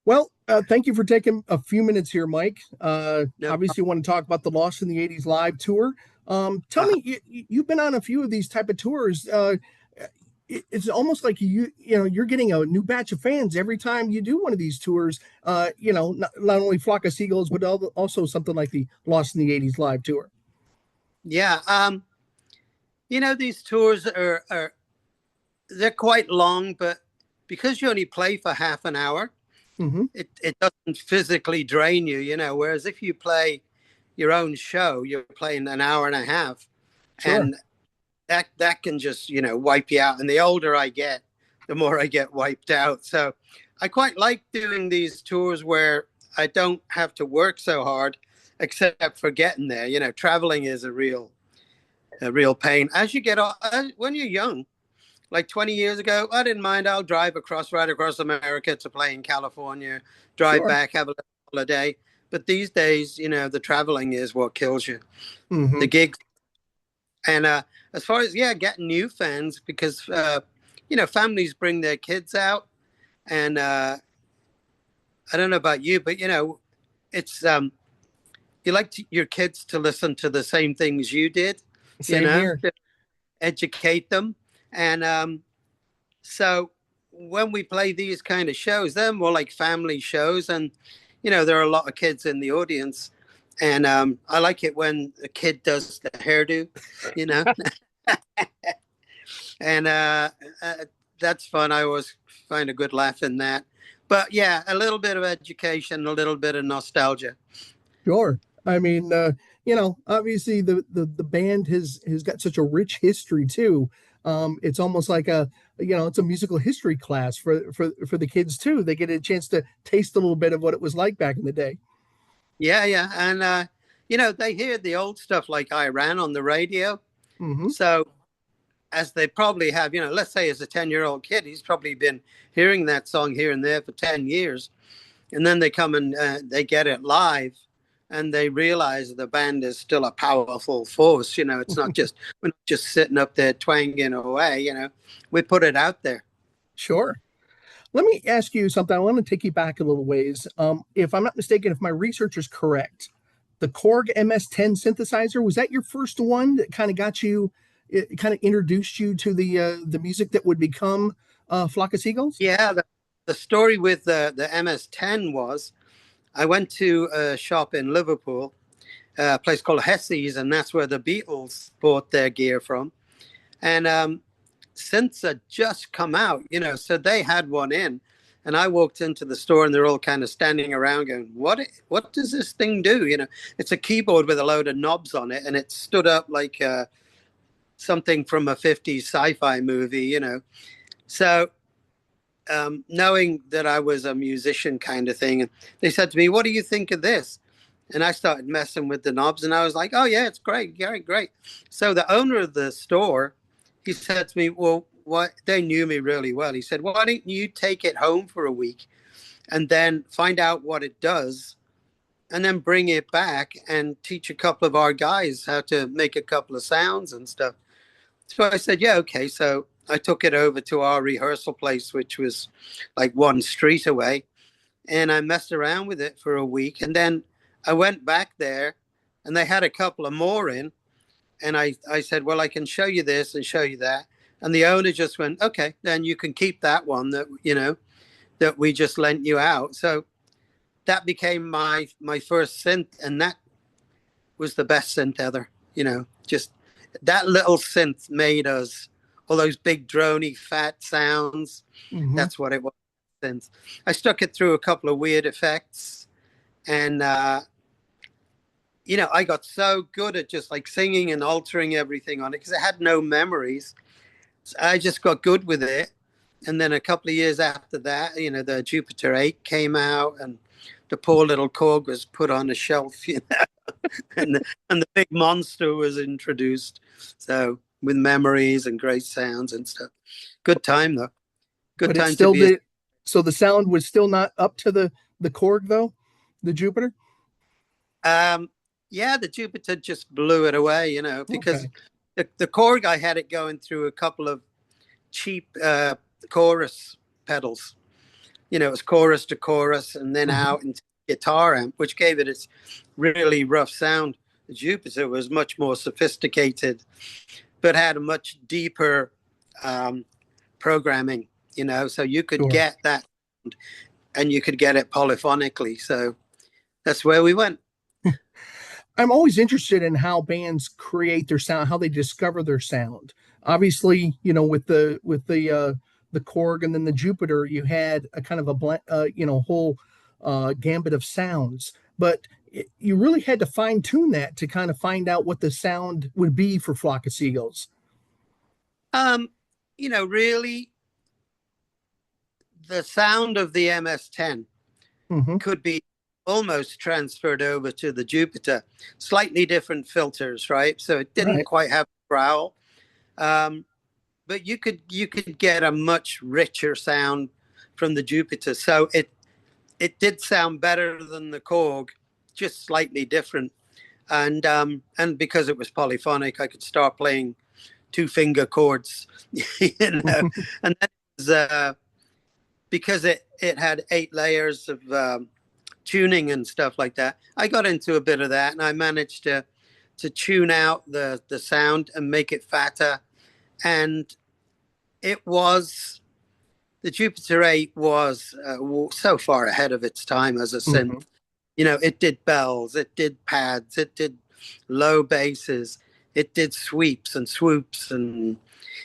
Well, thank you for taking a few minutes here, Mike. No. Obviously, you want to talk about the Lost in the '80s live tour. Tell Uh, me, you've been on a few of these type of tours. It's almost like you're getting a new batch of fans every time you do one of these tours. Not only Flock of Seagulls, but also something like the Lost in the '80s live tour. yeah. These tours are they're quite long, but because you only play for half an hour, Hmm. it doesn't physically drain you, Whereas if you play your own show, you're playing an hour and a half, Sure. and that can just, wipe you out. And the older I get, the more I get wiped out. So I quite like doing these tours where I don't have to work so hard, except for getting there. Traveling is a real pain. As you get on, when you're young, like 20 years ago, I didn't mind. I'll drive right across America to play in California, drive Sure. back, have a little holiday. But these days, the traveling is what kills you. Hmm. The gigs. And as far as, yeah, getting new fans, because, families bring their kids out. And I don't know about you, but, it's, you like your kids to listen to the same things you did, Same here. to educate them. And so when we play these kind of shows, they're more like family shows. And, there are a lot of kids in the audience. And I like it when a kid does the hairdo, you know, and that's fun. I always find a good laugh in that. But yeah, a little bit of education, a little bit of nostalgia. Sure. I mean, obviously the band has got such a rich history too. It's almost like it's a musical history class for the kids too. They get a chance to taste a little bit of what it was like back in the day. Yeah, yeah. And, they hear the old stuff like I ran on the radio. Hmm. So as they probably have, let's say as a 10-year-old kid, he's probably been hearing that song here and there for 10 years. And then they come and they get it live and they realize the band is still a powerful force. It's not just, we're not just sitting up there twanging away, we put it out there. Sure. Let me ask you something. I want to take you back a little ways. If I'm not mistaken, if my research is correct, the Korg MS-10 synthesizer, was that your first one that kind of got you, it kind of introduced you to the music that would become Flock of Seagulls? Yeah. The story with the MS-10 was I went to a shop in Liverpool, a place called Hesse's, and that's where the Beatles bought their gear from. And synths had just come out, so they had one in. And I walked into the store and they're all kind of standing around going, what does this thing do? It's a keyboard with a load of knobs on it and it stood up like something from a 50s sci-fi movie. So knowing that I was a musician kind of thing, and they said to me, what do you think of this? And I started messing with the knobs and I was like, oh yeah, it's great, great, great. So the owner of the store, he said to me, well, what, they knew me really well. He said, why don't you take it home for a week and then find out what it does and then bring it back and teach a couple of our guys how to make a couple of sounds and stuff. So I said, yeah, okay. So I took it over to our rehearsal place, which was like one street away. And I messed around with it for a week. And then I went back there and they had a couple of more in. And I said, well, I can show you this and show you that. And the owner just went, okay, then you can keep that one that we just lent you out. So that became my first synth. And that was the best synth ever, just that little synth made us all those big drony fat sounds. Hmm. That's what it was. Synth. I stuck it through a couple of weird effects, and I got so good at just like singing and altering everything on it because it had no memories. So I just got good with it. And then a couple of years after that, the Jupiter 8 came out, and the poor little Korg was put on a shelf, and the big monster was introduced. So with memories and great sounds and stuff. Good time though. Good But it time to still be. did. So the sound was still not up to the Korg though, the Jupiter. Yeah, the Jupiter just blew it away, because Okay. the Korg, I had it going through a couple of cheap chorus pedals, it was chorus to chorus and then Mhm. out into guitar amp, which gave it its really rough sound. The Jupiter was much more sophisticated, but had a much deeper programming, so you could Sure. get that and you could get it polyphonically. So that's where we went. I'm always interested in how bands create their sound, how they discover their sound. Obviously, with the Korg and then the Jupiter, you had a kind of a whole gambit of sounds, but you really had to fine tune that to kind of find out what the sound would be for Flock of Seagulls. Um, really, the sound of the MS-10 Hmm. could be almost transferred over to the Jupiter. Slightly different filters, right? So it didn't Right. quite have a growl, but you could get a much richer sound from the Jupiter. So it did sound better than the Korg, just slightly different. And because it was polyphonic, I could start playing two finger chords, And that was because it had 8 layers of tuning and stuff like that. I got into a bit of that, and I managed to tune out the sound and make it fatter. And it was the Jupiter 8 was so far ahead of its time as a synth. Hmm. It did bells, it did pads, it did low basses, it did sweeps and swoops, and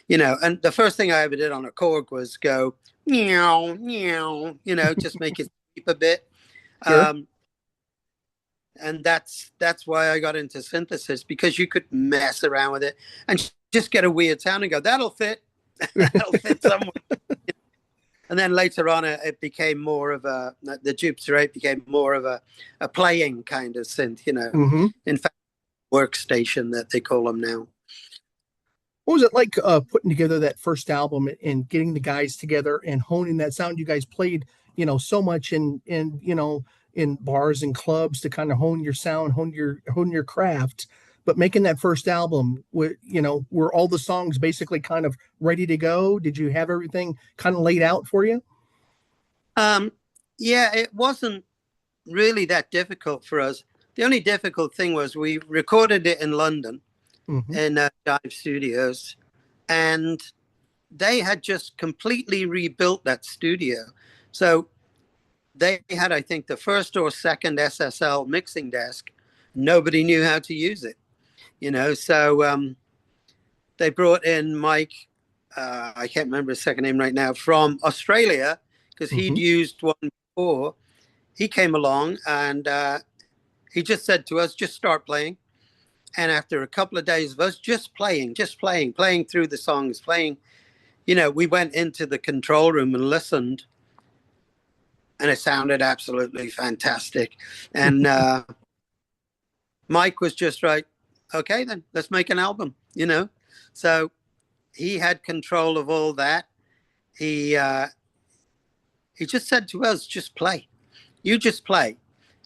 the first thing I ever did on a Korg was go meow meow, just make it sweep a bit. Sure. Um, and that's why I got into synthesis, because you could mess around with it and just get a weird sound and go, that'll fit, that'll fit somewhere. And then later on, it became more of the Jupiter 8 became more of a playing kind of synth, Hmm. In fact, workstation that they call them now. What was it like putting together that first album and getting the guys together and honing that sound? You guys played, so much in bars and clubs to kind of hone your sound, hone your craft. But making that first album, were all the songs basically kind of ready to go? Did you have everything kind of laid out for you? Um, yeah, it wasn't really that difficult for us. The only difficult thing was we recorded it in London Hmm. in Dive Studios, and they had just completely rebuilt that studio. So they had, I think, the first or second SSL mixing desk. Nobody knew how to use it, So they brought in Mike. I can't remember his second name right now, from Australia, because he'd Hmm. used one before. He came along and he just said to us, just start playing. And after a couple of days of us just playing through the songs, we went into the control room and listened, and it sounded absolutely fantastic. And Mike was just right. Okay, then let's make an album. So he had control of all that. He just said to us, just play. You just play,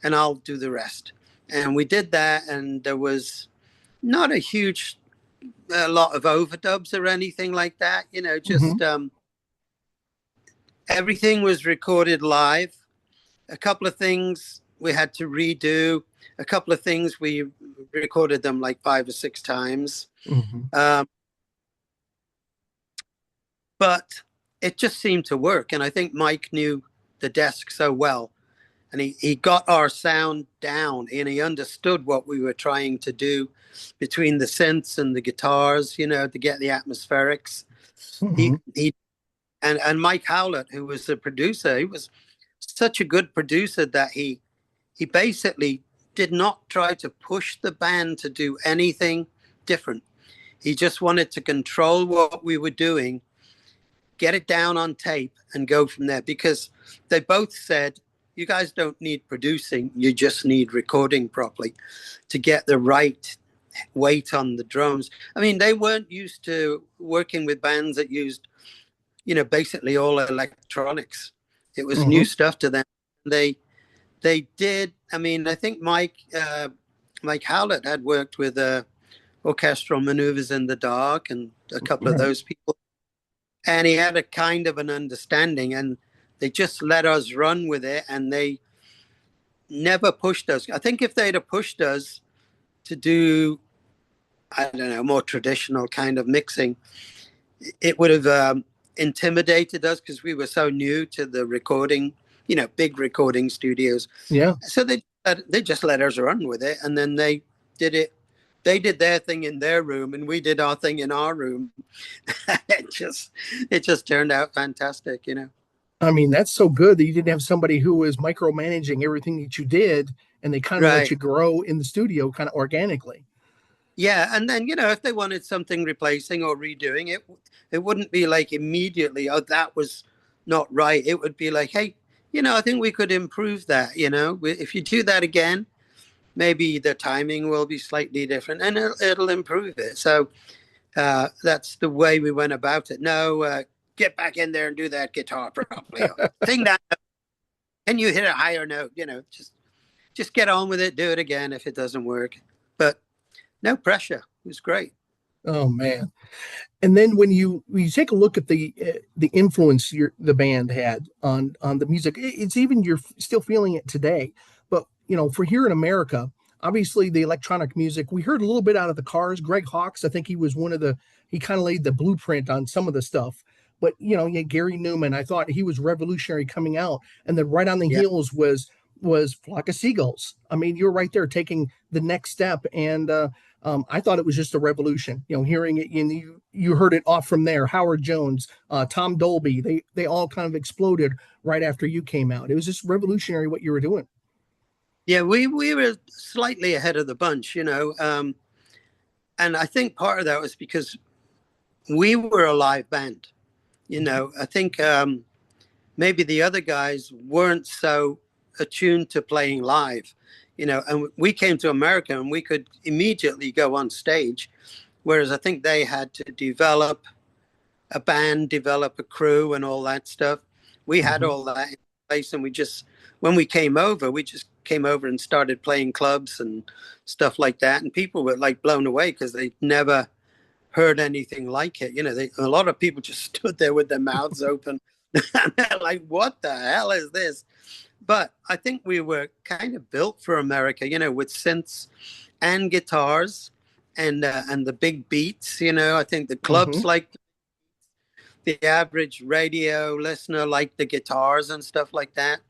and I'll do the rest. And we did that, and there was not a lot of overdubs or anything like that. Hmm. Just everything was recorded live. A couple of things we had to redo. A couple of things we recorded them like 5 or 6 times. Hmm. Um, but it just seemed to work. And I think Mike knew the desk so well. And he got our sound down, and he understood what we were trying to do between the synths and the guitars, to get the atmospherics. Hmm. And Mike Howlett, who was the producer, he was such a good producer that he basically did not try to push the band to do anything different. He just wanted to control what we were doing, get it down on tape, and go from there. Because they both said, you guys don't need producing, you just need recording properly to get the right weight on the drums. I mean, they weren't used to working with bands that used, basically all electronics. It was Hmm. new stuff to them. They did. I mean, I think Mike Howlett had worked with Orchestral Maneuvers in the Dark and a couple of Right. those people, and he had a kind of an understanding. And They just let us run with it, and they never pushed us. I think if they'd have pushed us to do, I don't know, more traditional kind of mixing, it would have intimidated us because we were so new to the recording, big recording studios. Yeah. So they just let us run with it, and then they did it. They did their thing in their room, and we did our thing in our room. it just turned out fantastic. I mean, that's so good that you didn't have somebody who was micromanaging everything that you did, and they kind of let Right. you grow in the studio kind of organically. Yeah, and then if they wanted something replacing or redoing it, it wouldn't be like immediately, oh, that was not right. It would be like, hey, I think we could improve that. If you do that again, maybe the timing will be slightly different, and it'll improve it. So that's the way we went about it. No, get back in there and do that guitar properly. Sing that. Can you hit a higher note? Just get on with it. Do it again if it doesn't work. But no pressure. It was great. Oh man. And then when you take a look at the influence the band had on the music, it's even you're still feeling it today. But for here in America, obviously the electronic music we heard a little bit out of the Cars. Greg Hawkes, I think he was he kind of laid the blueprint on some of the stuff. But yeah, Gary Newman, I thought he was revolutionary coming out, and then right on the Yeah. heels was Flock of Seagulls. I mean, you're right there taking the next step, and I thought it was just a revolution. Hearing it, you heard it off from there. Howard Jones, Tom Dolby, they all kind of exploded right after you came out. It was just revolutionary what you were doing. Yeah, we were slightly ahead of the bunch, and I think part of that was because we were a live band. I think maybe the other guys weren't so attuned to playing live, and we came to America and we could immediately go on stage, whereas I think they had to develop a band, develop a crew, and all that stuff. We had Mm-hmm. all that in place, and when we just came over and started playing clubs and stuff like that, and people were like blown away because they never heard anything like it. A lot of people just stood there with their mouths open, and they're like, "What the hell is this?" But I think we were kind of built for America, with synths and guitars and the big beats. I think the Mm-hmm. clubs like the average radio listener like the guitars and stuff like that.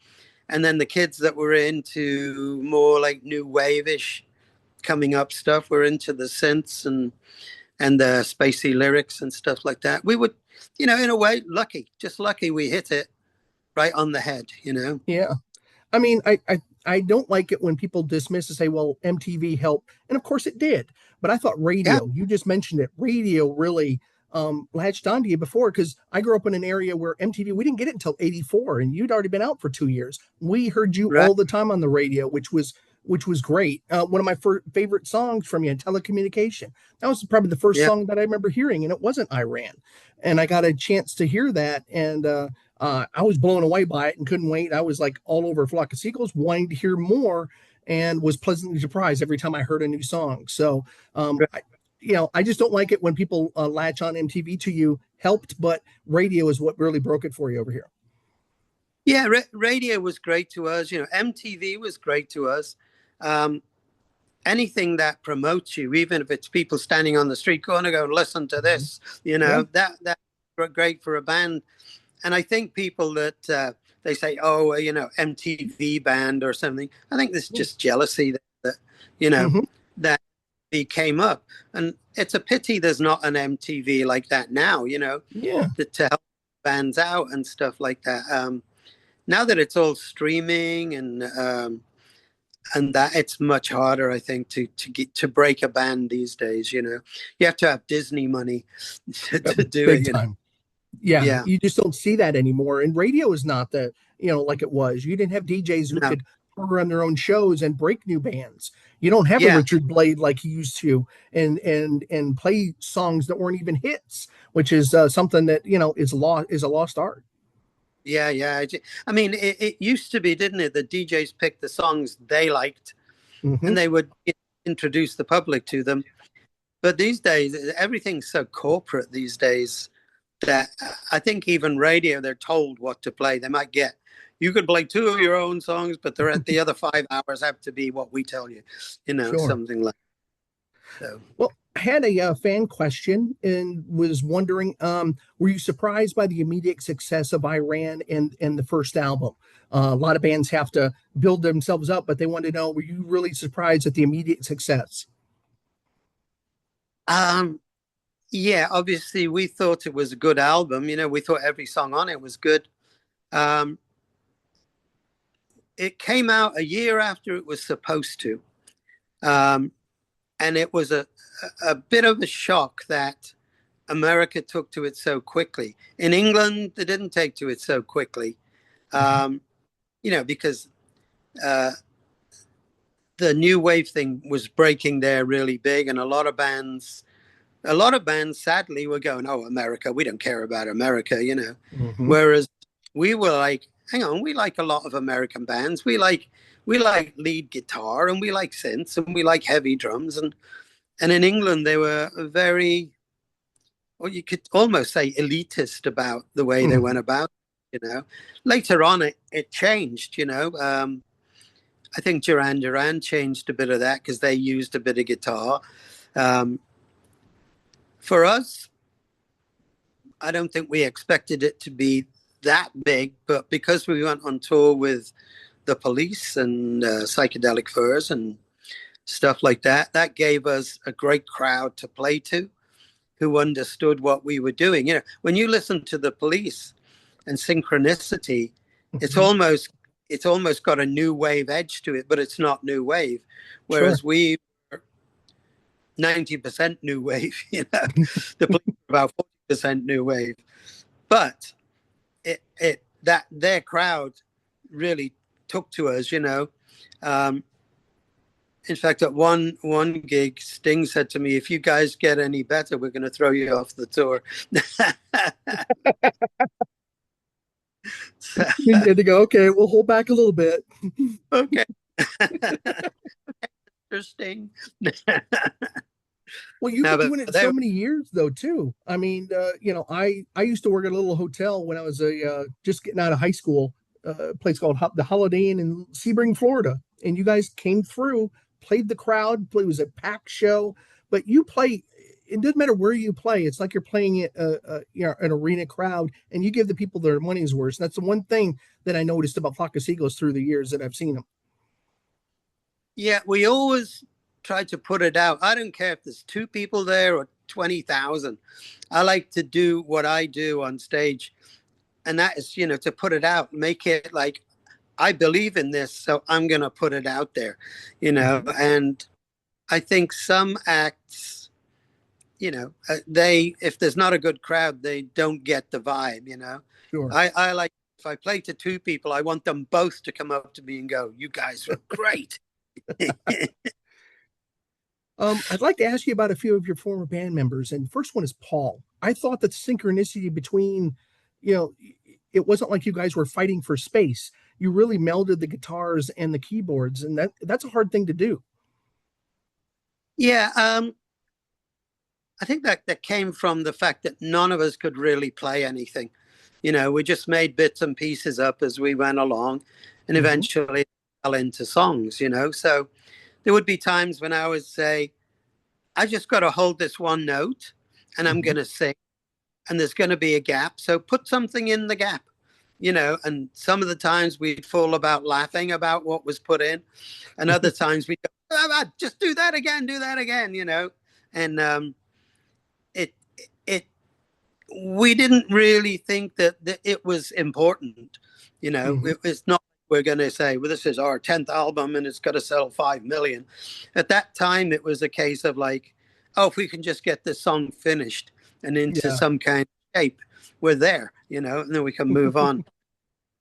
And then the kids that were into more like new wave-ish coming up stuff were into the synths and the spacey lyrics and stuff like that. We would, in a way, just lucky we hit it right on the head. Yeah. I mean, I don't like it when people dismiss and say, well, MTV helped. And of course it did. But I thought Yeah, radio, you just mentioned it, radio really latched onto you before because I grew up in an area where MTV, we didn't get it until 84 and you'd already been out for 2 years. We heard you right. all the time on the radio, which was great. One of my favorite songs from you, Telecommunication. That was probably the first Yeah. song that I remember hearing, and it wasn't Iran. And I got a chance to hear that, and I was blown away by it and couldn't wait. I was like all over Flock of Seagulls, wanting to hear more, and was pleasantly surprised every time I heard a new song. So, I just don't like it when people latch on MTV to you. Helped, but radio is what really broke it for you over here. Yeah, radio was great to us. MTV was great to us. Um, Anything that promotes you, even if it's people standing on the street, going to go and listen to Mm-hmm. this, Yeah. that's great for a band. And I think people that they say, oh, MTV band or something. I think there's just jealousy that you know Mm-hmm. that he came up, and it's a pity there's not an MTV like that now. Yeah. To help bands out and stuff like that. Now that it's all streaming and that it's much harder, I think, to break a band these days. You have to have Disney money to do Big it. time. Yeah, Yeah, you just don't see that anymore. And radio is not like it was. You didn't have DJs who no, could run their own shows and break new bands. You don't have a yeah, Richard Blade like he used to, and play songs that weren't even hits, which is something that is a lost art. yeah. I mean, it used to be, didn't it? The DJs picked the songs they liked, Hmm. and they would introduce the public to them. But these days, everything's so corporate these days that I think even radio, they're told what to play. They might get, you could play two of your own songs, but the other 5 hours have to be what we tell you, Sure. something like that. So. Well, I had a fan question and was wondering, were you surprised by the immediate success of Iran and the first album? A lot of bands have to build themselves up, but they want to know, were you really surprised at the immediate success? Yeah, obviously we thought it was a good album. We thought every song on it was good. Um, it came out a year after it was supposed to. And it was a bit of a shock that America took to it so quickly. In England, they didn't take to it so quickly, because the new wave thing was breaking there really big, and a lot of bands, sadly, were going, "Oh, America, we don't care about America," Mm-hmm. Whereas we were like, "Hang on, we like a lot of American bands. We like lead guitar, and we like synths, and we like heavy drums." And in England, they were very, or you could almost say, elitist about the way they went about it. Later on, it changed. I think Duran Duran changed a bit of that because they used a bit of guitar. For us, I don't think we expected it to be that big, but because we went on tour with the Police and Psychedelic Furs and stuff like that, that gave us a great crowd to play to, who understood what we were doing. When you listen to the Police and Synchronicity, it's almost got a new wave edge to it, but it's not new wave. Whereas Sure. we were 90% new wave, the Police were about 40% new wave. But that their crowd really took to us. In fact, at one gig, Sting said to me, "If you guys get any better, we're going to throw you off the tour." You had to go, okay, we'll hold back a little bit. Okay. Interesting. Well, you've been doing it so many years, though, too. I mean, I used to work at a little hotel when I was just getting out of high school, a place called the Holiday Inn in Sebring, Florida. And you guys came through, played the crowd. It was a packed show, but you play. It doesn't matter where you play. It's like you're playing at an arena crowd, and you give the people their money's worth. That's the one thing that I noticed about Flock of Seagulls through the years that I've seen them. Yeah, we always try to put it out. I don't care if there's 2 people there or 20,000. I like to do what I do on stage, and that is, to put it out, make it like, I believe in this, so I'm going to put it out there, And I think some acts, if there's not a good crowd, they don't get the vibe, Sure. I like, if I play to 2 people, I want them both to come up to me and go, "You guys were great." I'd like to ask you about a few of your former band members, and the first one is Paul. I thought that synchronicity between, it wasn't like you guys were fighting for space. You really melded the guitars and the keyboards, and that's a hard thing to do. Yeah, I think that came from the fact that none of us could really play anything. We just made bits and pieces up as we went along, and eventually fell into songs. So there would be times when I would say, "I just got to hold this one note and I'm going to sing, and there's going to be a gap. So put something in the gap," and some of the times we'd fall about laughing about what was put in. And other times we'd go, "Just do that again, and we didn't really think that it was important. It's not, we're going to say, "Well, this is our 10th album and it's got to sell 5 million. At that time, it was a case of like, "Oh, if we can just get this song finished and into some kind of shape, we're there, and then we can move on."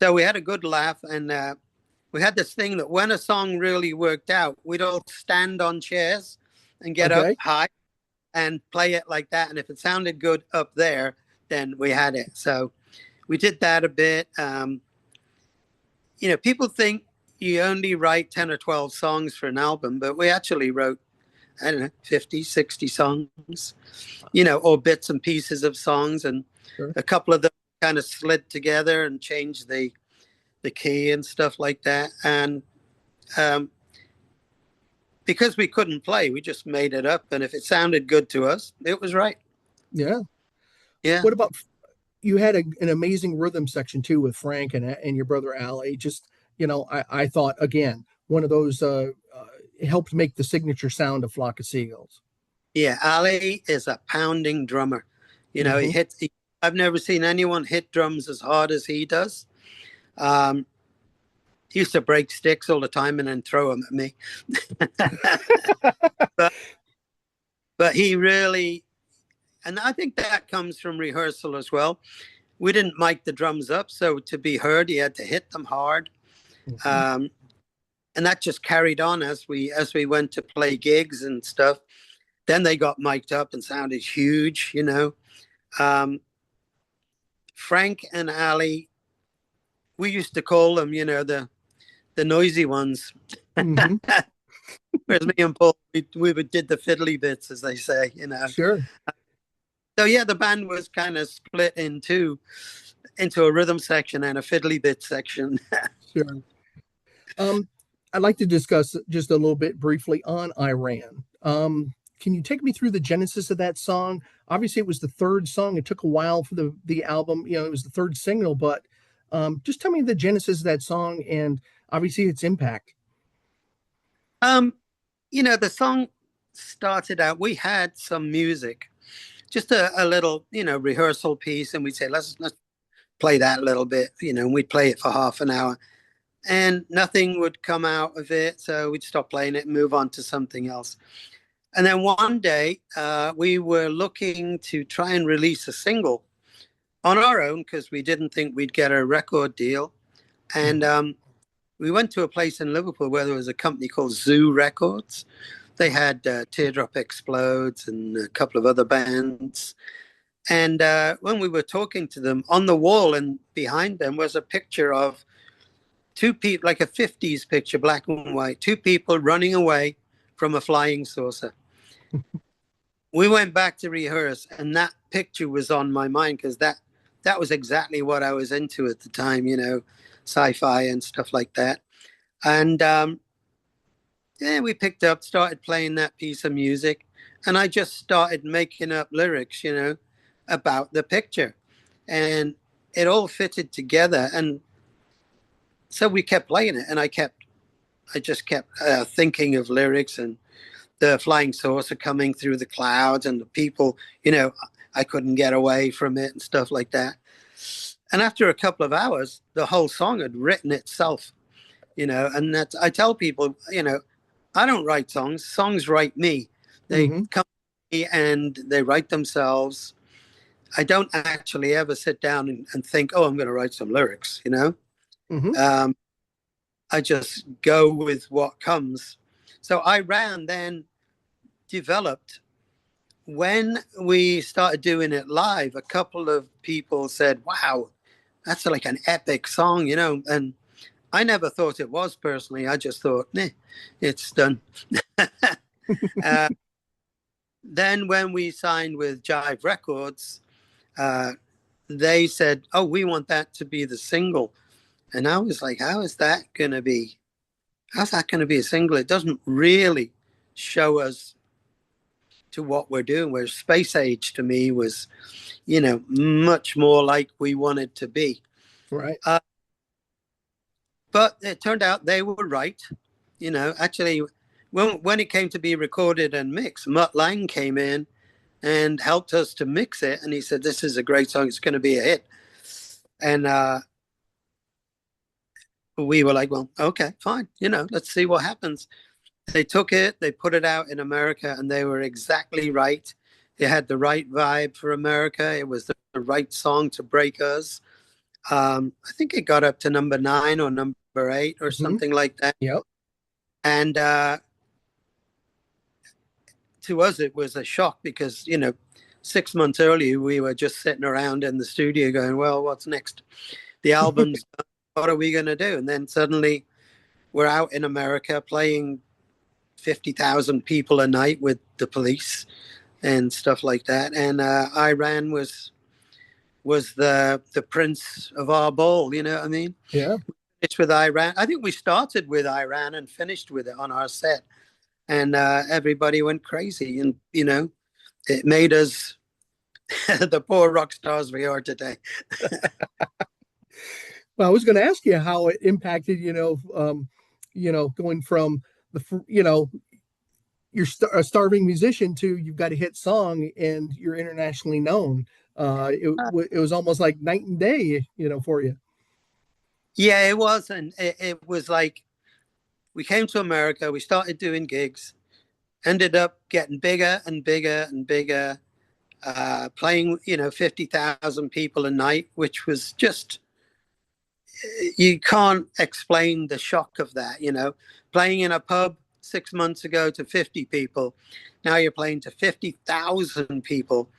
So we had a good laugh, and we had this thing that when a song really worked out, we'd all stand on chairs and get up high and play it like that. And if it sounded good up there, then we had it. So we did that a bit. People think you only write 10 or 12 songs for an album, but we actually wrote, I don't know, 50, 60 songs, or bits and pieces of songs. And Sure. A couple of them kind of slid together and changed the key and stuff like that. And because we couldn't play, we just made it up. And if it sounded good to us, it was right. Yeah. Yeah. What about you had an amazing rhythm section too with Frank and your brother Ali. Just I thought again one of those helped make the signature sound of Flock of Seagulls. Yeah. Ali is a pounding drummer. He Hmm. hits. I've never seen anyone hit drums as hard as he does. Um, he used to break sticks all the time and then throw them at me. but but he really, and I think that comes from rehearsal as well. We didn't mic the drums up, so to be heard, he had to hit them hard. Hmm. Um, and that just carried on as we went to play gigs and stuff. Then they got mic'd up and sounded huge. Frank and Ali, we used to call them, the noisy ones. Hmm. Whereas me and Paul, we did the fiddly bits, as they say. Sure. So yeah, the band was kind of split into a rhythm section and a fiddly bit section. Sure. Um, I'd like to discuss just a little bit briefly on Iran. Can you take me through the genesis of that song? Obviously, it was the third song. It took a while for the album. It was the third single, but just tell me the genesis of that song and obviously its impact. um, the song started out. We had some music, just a little, rehearsal piece, and we'd say let's play that a little bit, and we'd play it for half an hour, and nothing would come out of it, so we'd stop playing it and move on to something else. And then one day, we were looking to try and release a single on our own because we didn't think we'd get a record deal. And we went to a place in Liverpool where there was a company called Zoo Records. They had Teardrop Explodes and a couple of other bands. And when we were talking to them, on the wall and behind them was a picture of two people, like a 50s picture, black and white, two people running away from a flying saucer. We went back to rehearse, and that picture was on my mind because that was exactly what I was into at the time, sci-fi and stuff like that. And yeah, we picked up, started playing that piece of music, and I just started making up lyrics, about the picture, and it all fitted together. And so we kept playing it, and I just kept thinking of lyrics and the flying saucer coming through the clouds and the people, I couldn't get away from it and stuff like that. And after a couple of hours, the whole song had written itself, and that's, I tell people, I don't write songs. Songs write me. They Hmm. come to me and they write themselves. I don't actually ever sit down and think, oh, I'm going to write some lyrics. Hmm. I just go with what comes. So Iran then developed. When we started doing it live, a couple of people said, wow, that's like an epic song, and I never thought it was personally. I just thought, nah, it's done. uh, then when we signed with Jive Records, they said, oh, we want that to be the single. And I was like, how's that going to be a single? It doesn't really show us to what we're doing, where Space Age to me was, much more like we wanted to be. Right. But it turned out they were right. Actually, when it came to be recorded and mixed, Mutt Lang came in and helped us to mix it. And he said, this is a great song. It's going to be a hit. And we were like, well, okay, fine. Let's see what happens. They took it, they put it out in America, and they were exactly right. It had the right vibe for America. It was the right song to break us. I think it got up to number 9 or number 8 or Hmm. something like that. Yep. And to us, it was a shock because, 6 months earlier, we were just sitting around in the studio going, well, what's next? The album's done. What are we going to do? And then suddenly we're out in America playing 50,000 people a night with the police and stuff like that. And Iran was was the prince of our ball. You know what I mean? Yeah. It's with Iran. I think we started with Iran and finished with it on our set, and everybody went crazy. And you know, it made us the poor rock stars we are today. Well, I was going to ask you how it impacted, going from you're a starving musician to you've got a hit song and you're internationally known. It was almost like night and day, for you. Yeah, it was, and it was like we came to America, we started doing gigs, ended up getting bigger and bigger and bigger, playing 50,000 people a night, which was just, you can't explain the shock of that. Playing in a pub 6 months ago to 50 people, now you're playing to 50,000 people,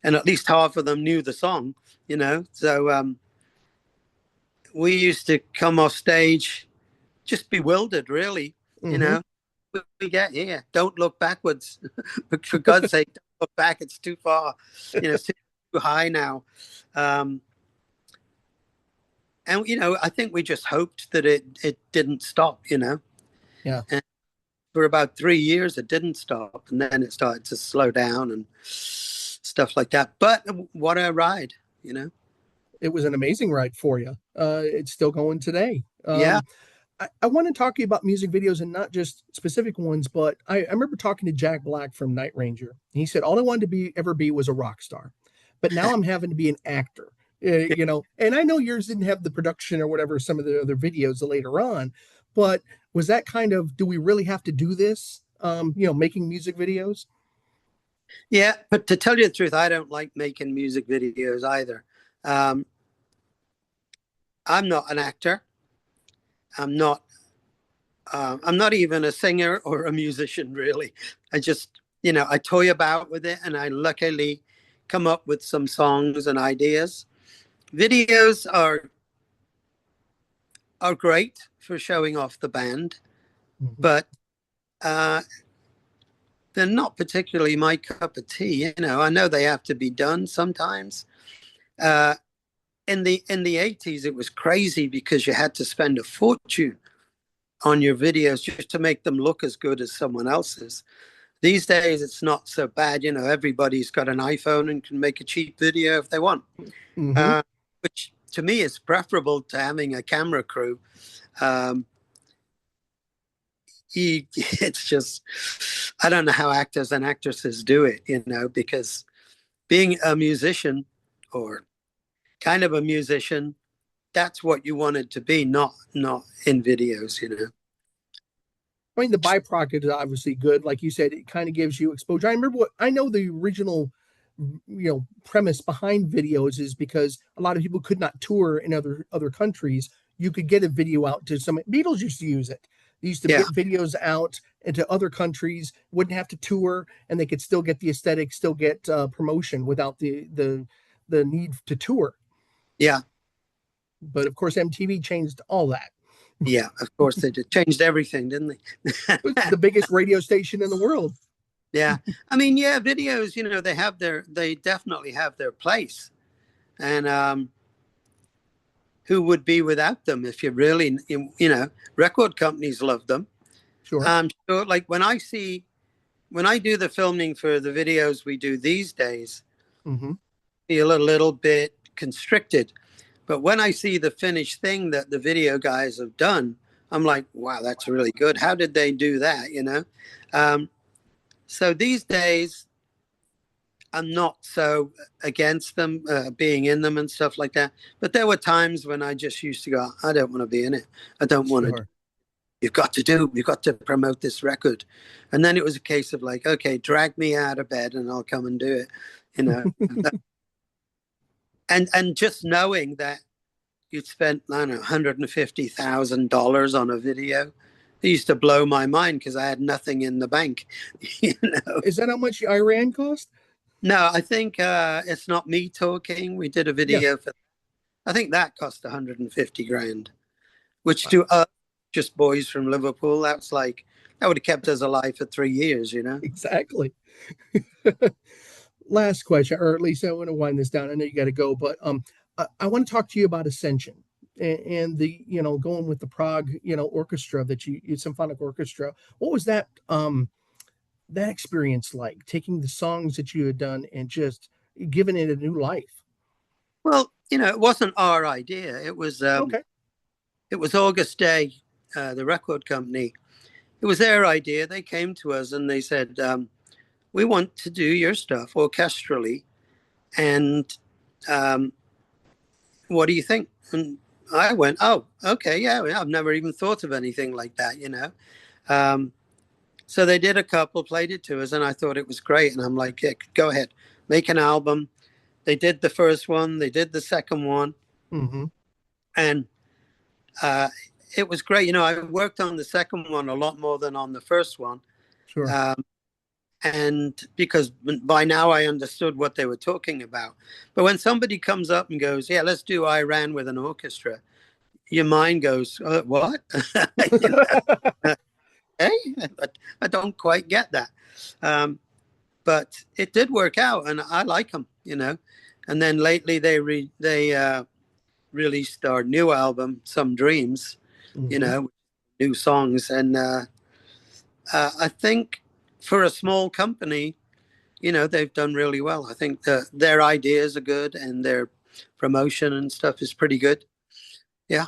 and at least half of them knew the song. So we used to come off stage just bewildered, really. Mm-hmm. We get here, don't look backwards. For God's sake, don't look back, it's too far. It's too high now. And I think we just hoped that it didn't stop. Yeah. And for about 3 years it didn't stop, and then it started to slow down and stuff like that. But what a ride. It was an amazing ride for you. It's still going today. Yeah. I want to talk to you about music videos and not just specific ones, but I remember talking to Jack Black from Night Ranger. He said, all I wanted to ever be was a rock star, but now I'm having to be an actor, and I know yours didn't have the production or whatever, some of the other videos later on, but was that kind of, do we really have to do this? Making music videos? Yeah, but to tell you the truth, I don't like making music videos either. I'm not an actor. I'm not even a singer or a musician, really. I just, I toy about with it, and I luckily come up with some songs and ideas. Videos are great for showing off the band, but they're not particularly my cup of tea. I know they have to be done sometimes. In the 80s, it was crazy because you had to spend a fortune on your videos just to make them look as good as someone else's. These days, it's not so bad. Everybody's got an iPhone and can make a cheap video if they want, which to me is preferable to having a camera crew. It's just, I don't know how actors and actresses do it, because being a musician, or kind of a musician, that's what you wanted to be, not in videos. I mean, the byproduct is obviously good. Like you said, it kind of gives you exposure. I know the original, premise behind videos is because a lot of people could not tour in other countries. You could get a video out to some Beatles used to use it. They used to get videos out into other countries, wouldn't have to tour, and they could still get the aesthetic, still get promotion without the need to tour. Yeah. But of course, MTV changed all that. Yeah, of course they did. Changed everything, didn't they? The biggest radio station in the world. Yeah. I mean, yeah, videos, they definitely have their place. And who would be without them if you really, record companies love them. Sure. So like when I do the filming for the videos we do these days, feel a little bit constricted. But when I see the finished thing that the video guys have done, I'm like, wow, that's really good. How did they do that? So these days, I'm not so against them being in them and stuff like that. But there were times when I just used to go, I don't want to be in it. I don't want to. You've got to promote this record. And then it was a case of like, okay, drag me out of bed and I'll come and do it. And just knowing that you'd spent, I don't know, $150,000 on a video, it used to blow my mind because I had nothing in the bank. Is that how much Iran cost? No, I think it's not me talking. We did a video for, I think that cost 150 grand, which to us, just boys from Liverpool, that would have kept us alive for 3 years. Exactly. last question, or at least I want to wind this down. I know you got to go, but I want to talk to you about Ascension and the going with the Prague orchestra that you symphonic orchestra. What was that experience like? Taking the songs that you had done and just giving it a new life. Well, it wasn't our idea. Okay. It was August Day, the record company. It was their idea. They came to us and they said, "We want to do your stuff orchestrally, and um, what do you think?" And I went, "Oh, okay, yeah. I've never even thought of anything like that." Um, so they did a couple, played it to us, and I thought it was great. And I'm like, "Yeah, go ahead, make an album." They did the first one, they did the second one, Mm-hmm. and uh, it was great. I worked on the second one a lot more than on the first one. Sure. Um, and because by now I understood what they were talking about. But when somebody comes up and goes, "Yeah, let's do Iran with an orchestra," your mind goes, "What?" you know, hey, I don't quite get that. But it did work out, and I like them. And then lately they released our new album, Some Dreams, Mm-hmm. new songs, and I think for a small company, they've done really well. I think their ideas are good and their promotion and stuff is pretty good. Yeah.